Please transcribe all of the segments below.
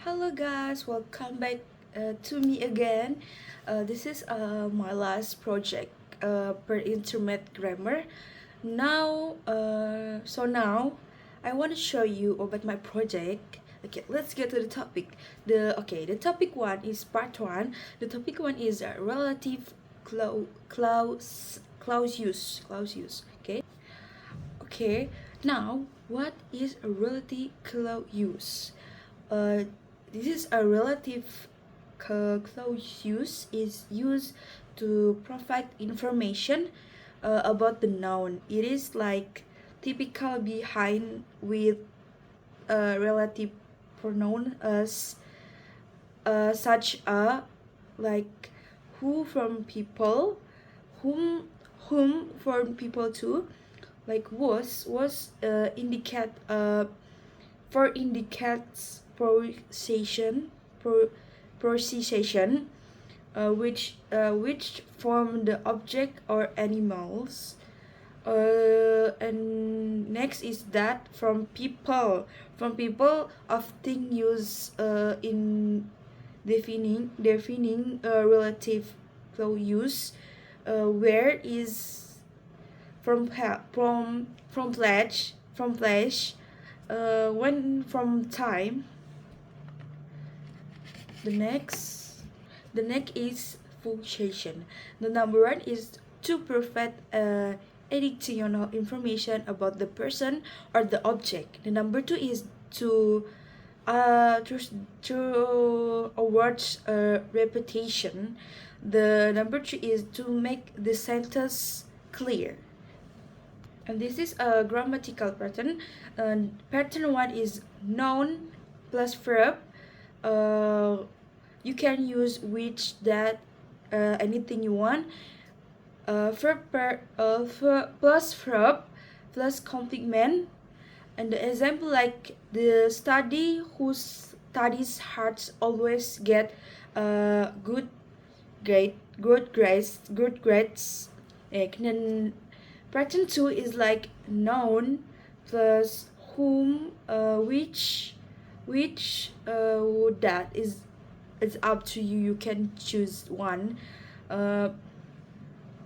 Hello guys, welcome back to me again. This is my last project per internet grammar. Now I want to show you about my project. Okay, let's get to the topic. The topic one is part one. The topic one is relative clause use. Okay. Now, what is a relative clause use? Uh, this is a relative clause use is used to provide information about the noun. It is like typical behind with a relative pronoun as such a like who from people, whom from people too, like was indicate for indicates pro, procession which form the object or animals. And next is that from people often use in defining relative clause use, where is from pledge, when from time. The next is punctuation. The number one is to provide additional information about the person or the object. The number two is to to awards repetition. The number three is to make the sentence clear. And this is a grammatical pattern. Pattern one is noun plus verb. You can use which, that, anything you want. Plus verb plus complement. And the example like the study who studies hard always get good grades. And then pattern 2 is like noun plus whom, which that is, it's up to you. You can choose one.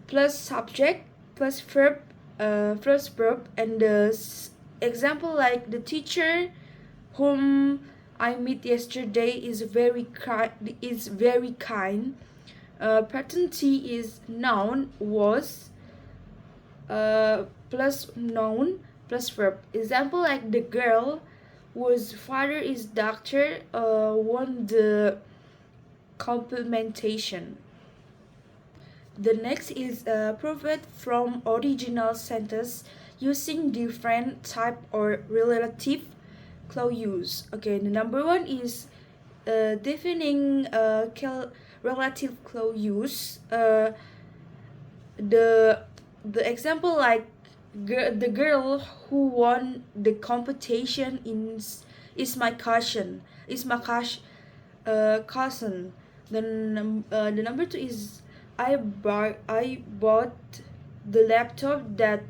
Plus subject plus verb, and the example like the teacher whom I met yesterday is very kind. Pattern T is noun was plus noun plus verb. Example like the girl whose father is doctor won the complementation. The next is provide from original sentence using different type or relative clause use. Okay, the number one is defining relative clause use. The example like the girl who won the competition is my cousin. Cousin. Then the number two is I bought the laptop that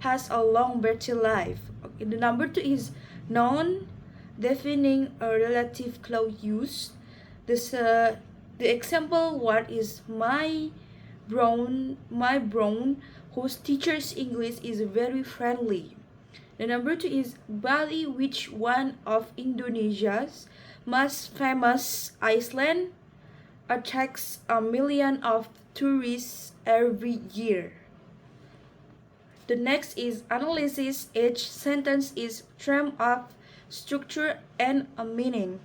has a long battery life. Okay, the number two is noun defining a relative clause use. The example one is my brown whose teacher's English is very friendly. The number two is Bali, which one of Indonesia's most famous island attracts a million of tourists every year. The next is analysis. Each sentence is framed of structure and a meaning.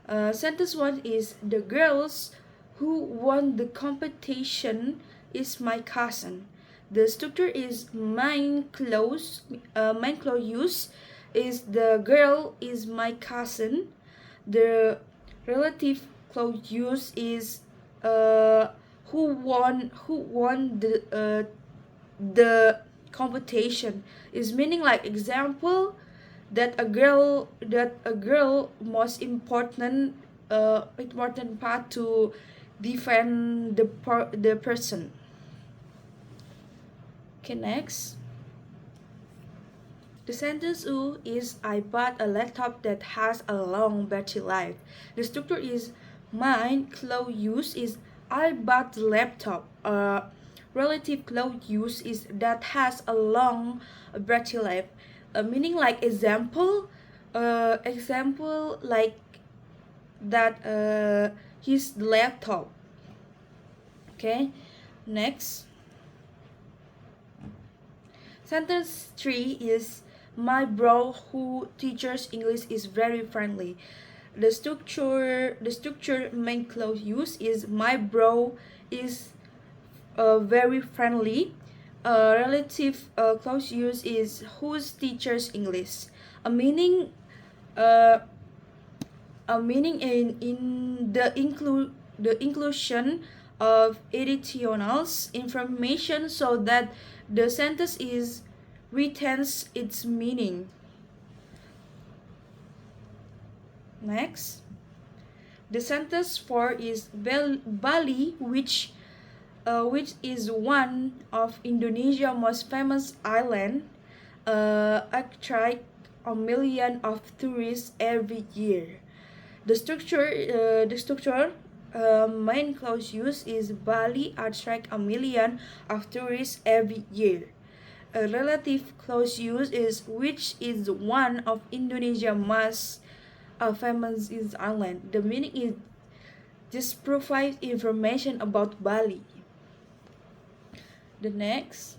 Sentence one is the girls who won the competition is my cousin. The structure is main clause use is the girl is my cousin. The relative clause use is who won the competition, is meaning like example that a girl most important part to defend the person. Okay, next. The sentence U is I bought a laptop that has a long battery life. The structure is mine close use is I bought the laptop. Relative close use is that has a long battery life. Meaning like example like that his laptop. Okay, next. Sentence 3 is my bro who teaches English is very friendly. The structure main close use is my bro is very friendly. Relative close use is whose teaches English. A meaning uh, a meaning in the inclusion of additional information so that the sentence is retains its meaning. Next, the sentence 4 is Bali, which is one of Indonesia's most famous island, attract a million of tourists every year. The structure main clause use is Bali attract a million of tourists every year. A relative clause use is which is one of Indonesia most famous is island. The meaning is just provide information about Bali. The next.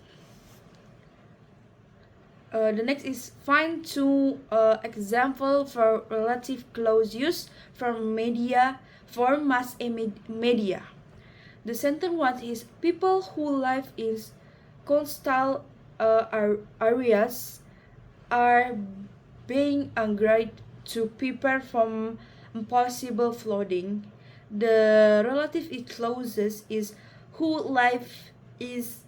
The next is find two example for relative clause use from media for mass media. The sentence one is people who live in coastal areas are being encouraged to prepare from possible flooding. The relative clauses is who live is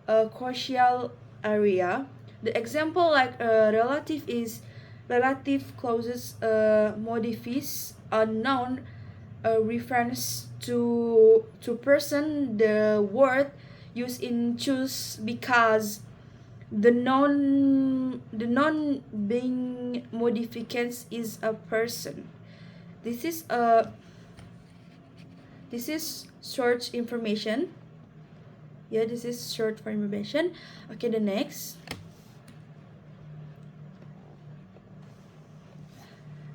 a coastal area. The example like relative is relative clauses modifies a noun reference to person. The word used in choose because the non being modificants is a person. This is short information. Yeah, this is short for information. Okay, the next.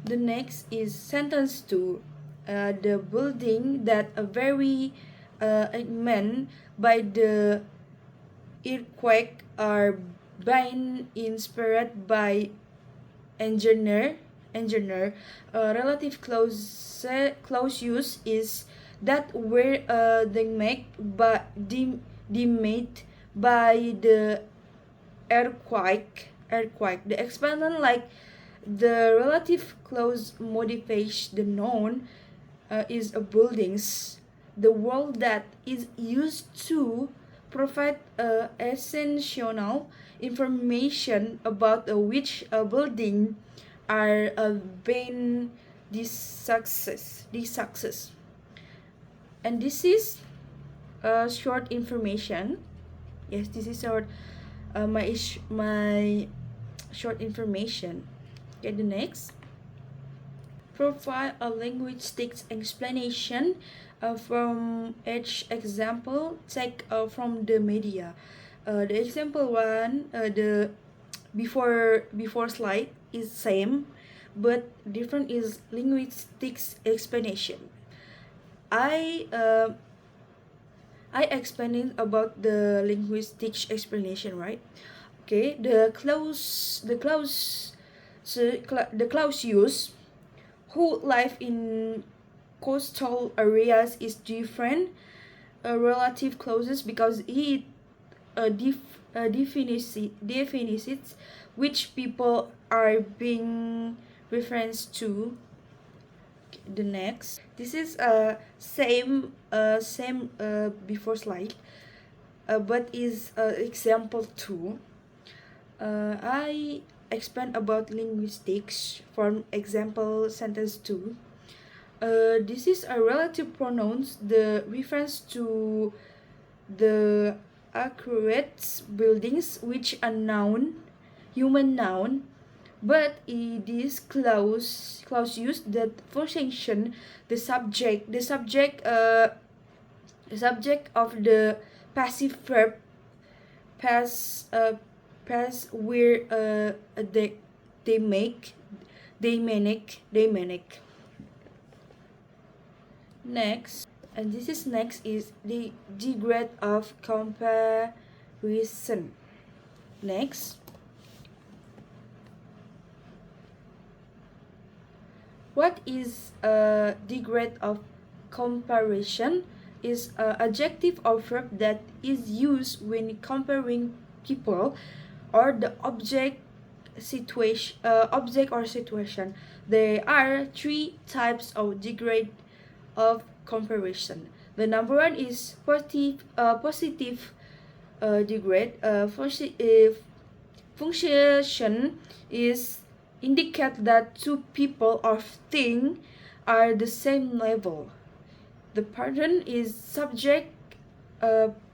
The next is sentence 2. The building that a very meant by the earthquake are being inspired by engineer. Relative close use is that were they make but they made by the earthquake. The exponent like the relative clause modifies the noun is a buildings. The word that is used to provide essential information about which building are being this success. And this is short information. Yes, this is short. My short information. Okay, the next. Provide a linguistics explanation from each example take from the media. The example one, the before slide is same, but different is linguistics explanation. I explaining about the linguistics explanation, right? Okay, the clause use who live in coastal areas is different relative clauses because it defines which people are being referenced to. The next, this is same before slide, but is example 2. I expand about linguistics from example sentence 2. This is a relative pronouns. The reference to the accurate buildings which a noun human noun, but it is clause use that function the subject of the passive verb pass where they make they make. Next, and this is next is the degrade of comparison. Next, what is a degrade of comparison? Is a adjective or verb that is used when comparing people or the object or situation. There are three types of degrade of comparison. The number one is positive degrade. Function is indicate that two people or thing are the same level. The pattern is subject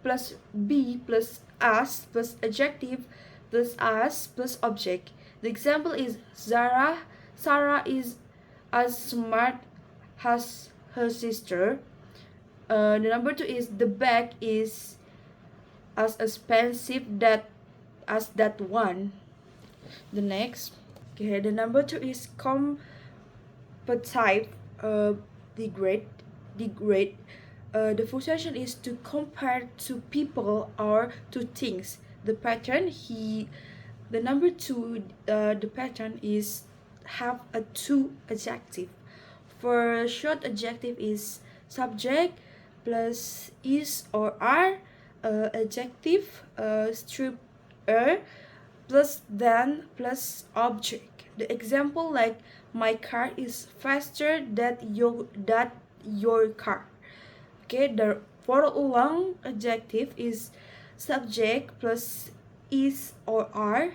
plus be plus as plus adjective plus as plus object. The example is Sarah is as smart as her sister. The number two is the bag is as expensive as that one. The next, okay, the number two is comparative degrade. The function is to compare to people or to things. The pattern the number two the pattern is have a two adjective. For short adjective is subject plus is or are, adjective strip plus than plus object. The example like my car is faster than your car. Okay, the for a long adjective is subject plus is or are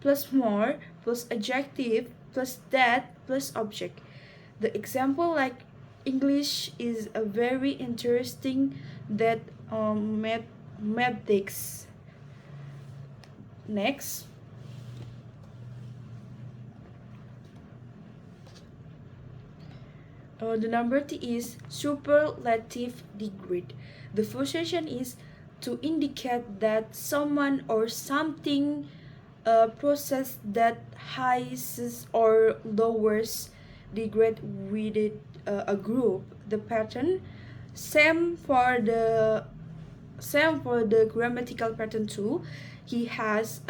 plus more plus adjective plus that plus object. The example like English is a very interesting that mathematics. Next, the number T is superlative degree. The function is to indicate that someone or something process that highs or lowers degrade with a group. The pattern same for the grammatical pattern too. He has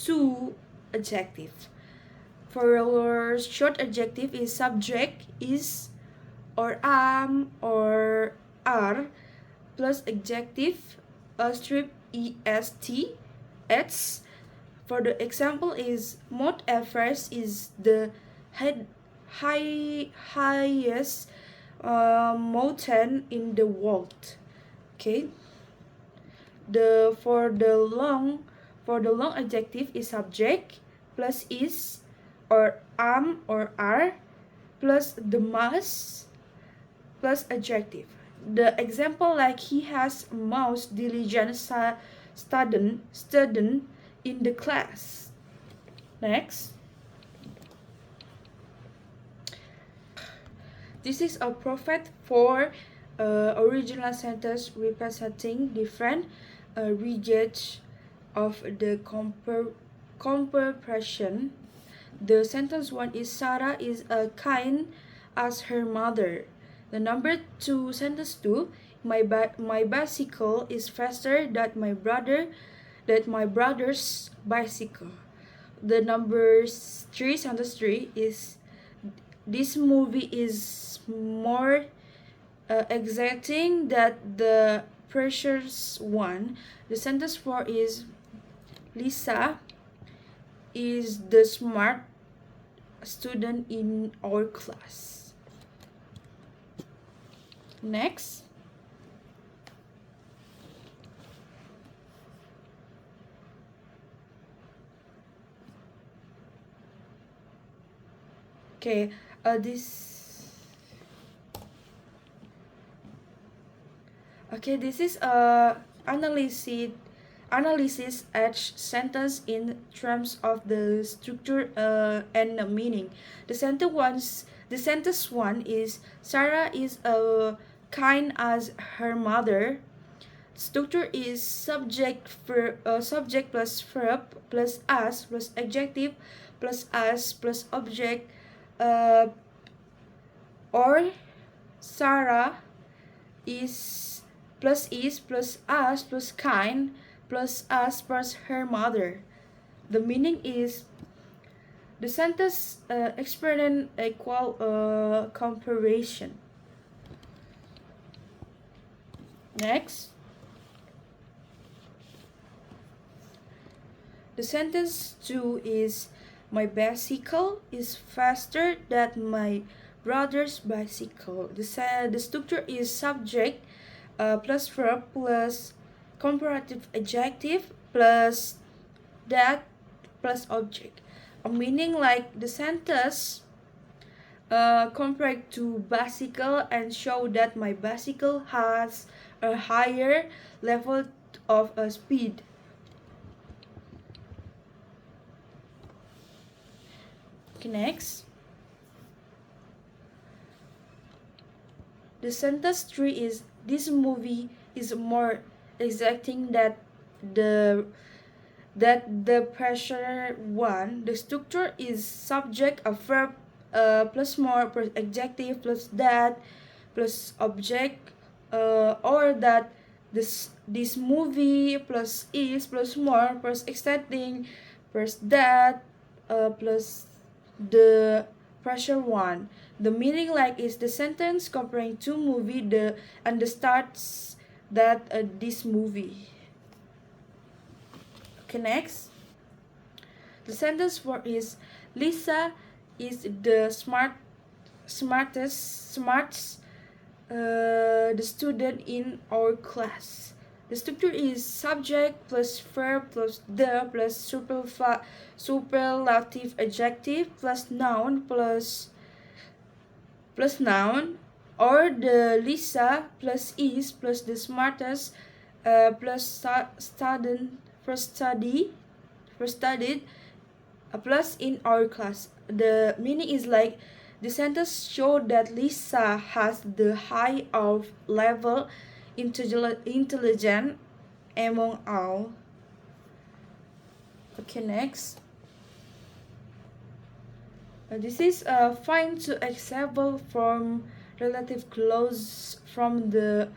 two adjectives. For our short adjective is subject is or am or are plus adjective strip est ets. For the example is Mount Everest is the highest mountain in the world. Okay. For the long adjective is subject plus is or am or are plus the mass plus adjective. The example like he has most diligent student in the class. Next, this is a prophet for original sentence representing different regions of the comparison. The sentence one is Sarah is a kind as her mother. The number two sentence two, my bicycle is faster than my brother's bicycle. The number three sentence three is this movie is more exciting than the previous one. The sentence four is Lisa is the smart student in our class. Next, okay, this is analysis analysis each sentence in terms of the structure and the meaning. The sentence one is Sarah is kind as her mother. Structure is subject plus verb plus as plus adjective plus as plus object, uh, or Sarah is plus as plus kind plus as plus her mother. The meaning is the sentence experiment equal comparison. Next, the sentence 2 is my bicycle is faster than my brother's bicycle. The structure is subject plus verb plus comparative adjective plus that plus object. A meaning like the sentence compared to bicycle and show that my bicycle has a higher level of speed. Okay, next. The sentence 3 is this movie is more exacting the the pressure one. The structure is subject a verb plus more plus adjective plus that plus object, or that this movie plus is plus more plus exacting plus that plus the pressure one. The meaning like is the sentence comparing two movie and the starts that this movie. Okay, next. The sentence 4 is Lisa is the smartest the student in our class. The structure is subject plus verb plus the plus superlative adjective plus noun plus noun, or the Lisa plus is plus the smartest plus studied plus in our class. The meaning is like the sentence show that Lisa has the high of level intelligence among all. Okay, next. This is find two example from relative close from the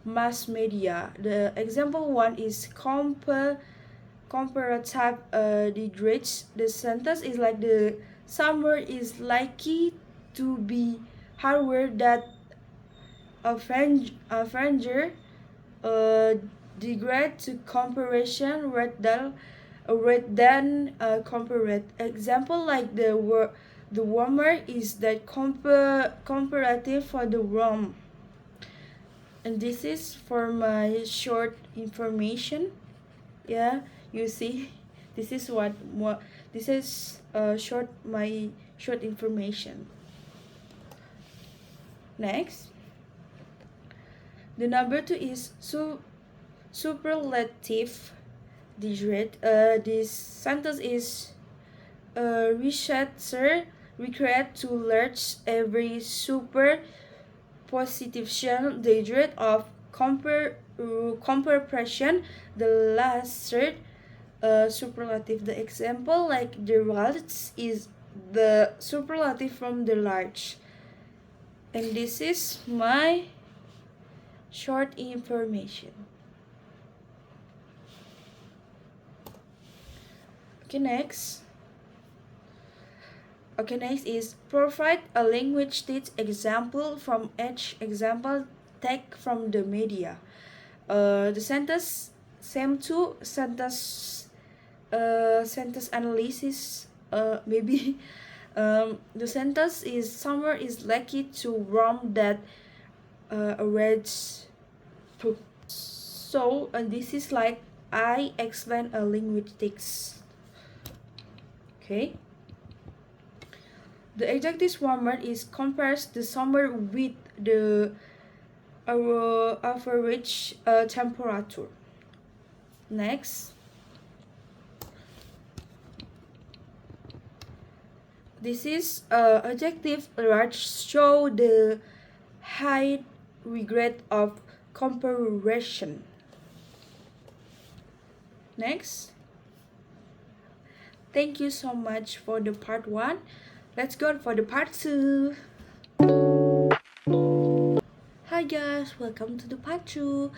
mass media. The example one is comparative degrades. The sentence is like the summer is likely to be harder than a stranger degrade to comparison rather than comparate. Example like the warmer is that comparative for the warm. And this is for my short information. Yeah, you see, this is what this is my short information. Next, the number 2 is superlative degrade. This sentence is researcher required to learn every super position degrade of comparison. The last third superlative. The example like the large is the superlative from the large. And this is my short information. Okay, next. Okay, next is provide a language teach example from each example take from the media. The sentence same to sentence analysis. Maybe the sentence is summer is lucky to roam that red book. So this is like I explain a linguistics. Okay. The adjective warmer is compares the summer with the average temperature. Next, this is adjective that show the high regret of comparison. Next, thank you so much for the part 1. Let's go for the part 2. Hi guys, welcome to the part 2.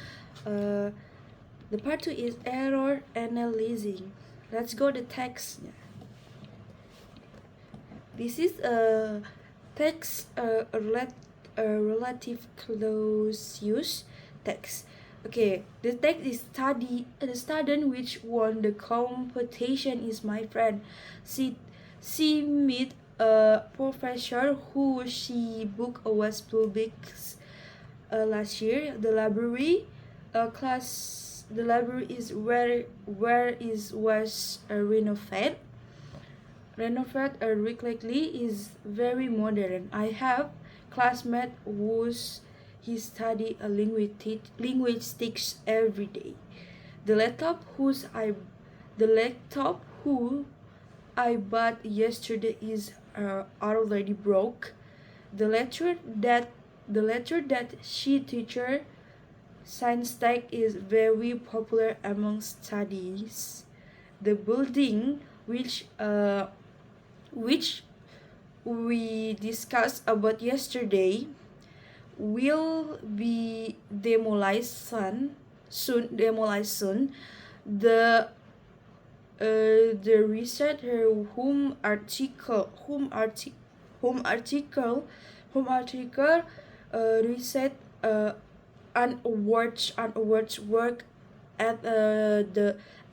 The part 2 is error analyzing. Let's go to text. This is a text relative close use text. Okay, the text is the student which won the competition is my friend. She meet a professor who she book was public last year. The library is where is was renovated regularly is very modern. I have classmate who's he study a linguistics every day. The laptop who I bought yesterday is already broke. The lecture that she teacher science tech is very popular among studies. The building which we discussed about yesterday will be demolished soon. The researcher whom article research an awards work at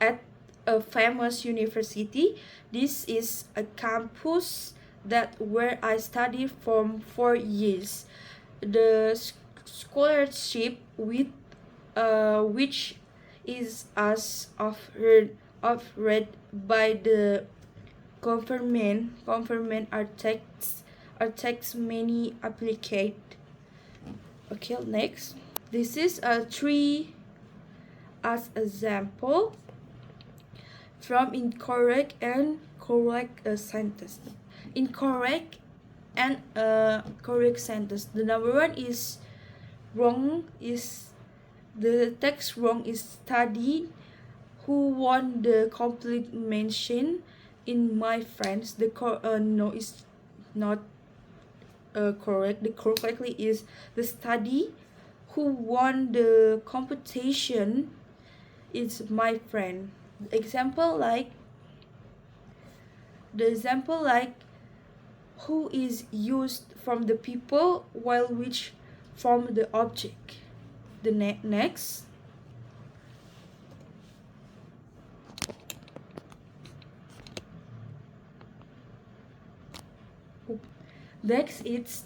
at a famous university. This is a campus that where I studied for 4 years. The scholarship with which is as offered by the government are takes many applicate. Okay, next. This is a 3 as example from incorrect and correct sentence. Incorrect and correct sentence. The number 1 is wrong. Is the text wrong is study who won the complete mention in my friends. The no is not correct. The correctly is the study who won the competition is my friend. The example like who is used from the people while which from the object. The next. Next, it's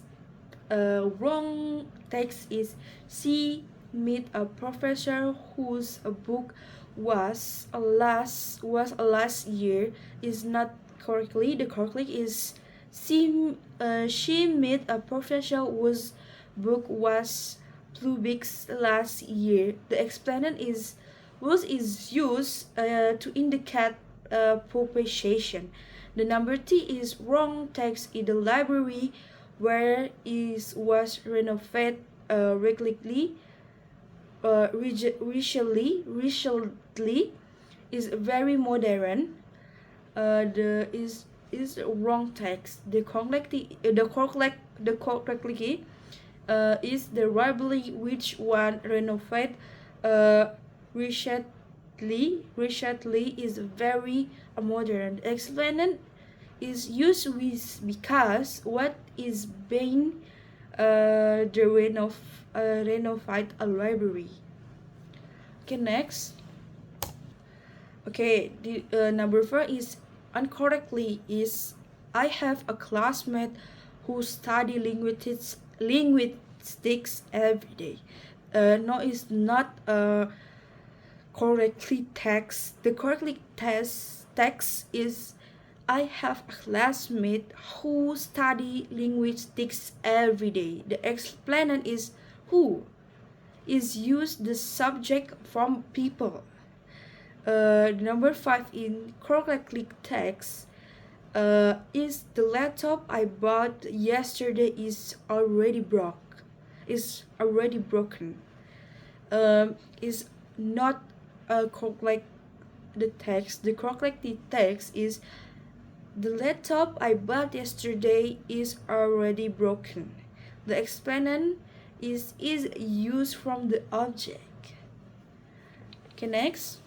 wrong text is she meet a professor whose book was last year is not correctly. The correctly is she met a professor whose book was published last year. The explanation is was is used to indicate publication. The number T is wrong text in the library where is was renovated regularly recently is very modern. The is wrong text. The correctly is the library which one renovated recently is very modern. Explanation is used with because what is being renovate a library. Okay, next. Okay, the number 4 is incorrectly is I have a classmate who study linguistics every day. No, is not correctly text. The correctly text is I have a classmate who study linguistics every day. The explanation is who is used the subject from people. Number 5 in correctly text is the laptop I bought yesterday is already broken. Is not correct the text. The correct text is the laptop I bought yesterday is already broken. The exponent is used from the object. Okay, next.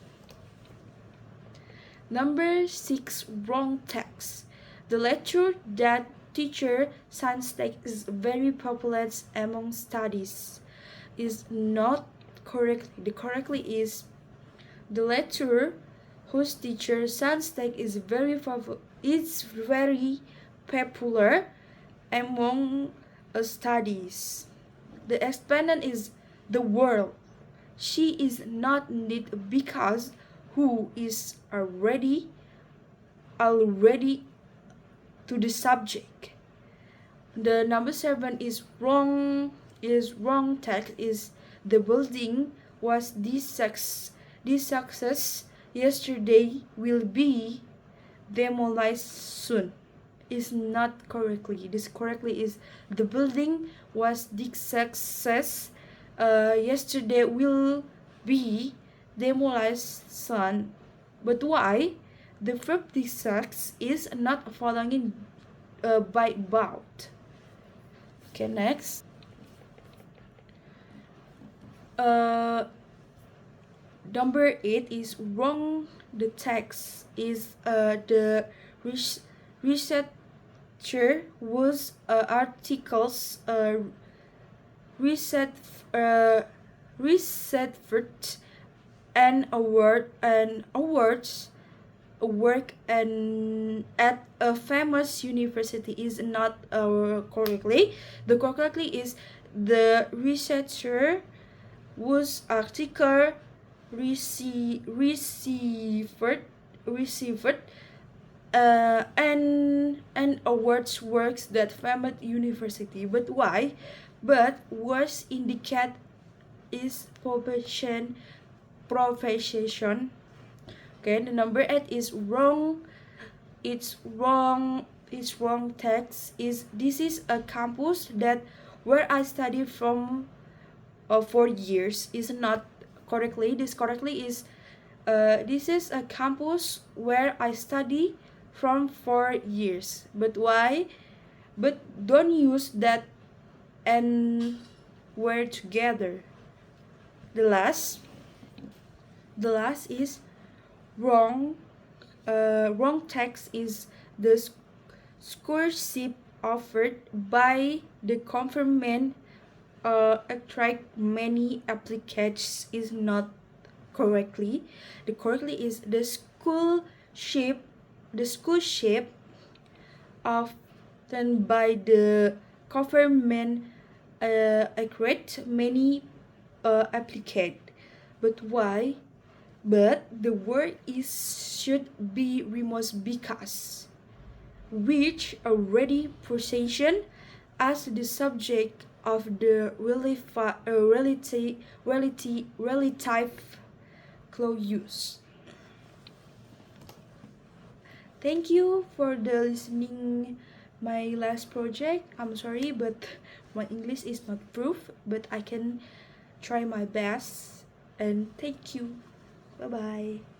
Number 6, wrong text. The lecture that teacher science text is very popular among studies is not correct. The correctly is the lecturer whose teacher science text is very popular among studies. The exponent is the world. She is not needed because who is already to the subject. The number 7 is wrong text is the building was this success yesterday will be demolished soon is not correctly. This correctly is the building was this success yesterday will be demolished soon. But why? The verb sucks is not following by about. Okay, next. Number 8 is wrong. The text is the researcher was articles research and awards work and at a famous university is not correctly. The correctly is the researcher whose article received and awards works that famous university. But why? But was indicate is profession. Okay, the number 8 is wrong. It's wrong text is this is a campus that where I studied from 4 years is not correctly. This correctly is this is a campus where I study from 4 years. But why? But don't use that and word together. The last is wrong text is the scholarship offered by the government attract many applicants is not correctly. The correctly is the scholarship often by the government attract many applicant. But why? But the word is should be removed because which already position as the subject of the relative clause. Thank you for the listening my last project. I'm sorry, but my English is not proof, but I can try my best. And thank you. Bye bye.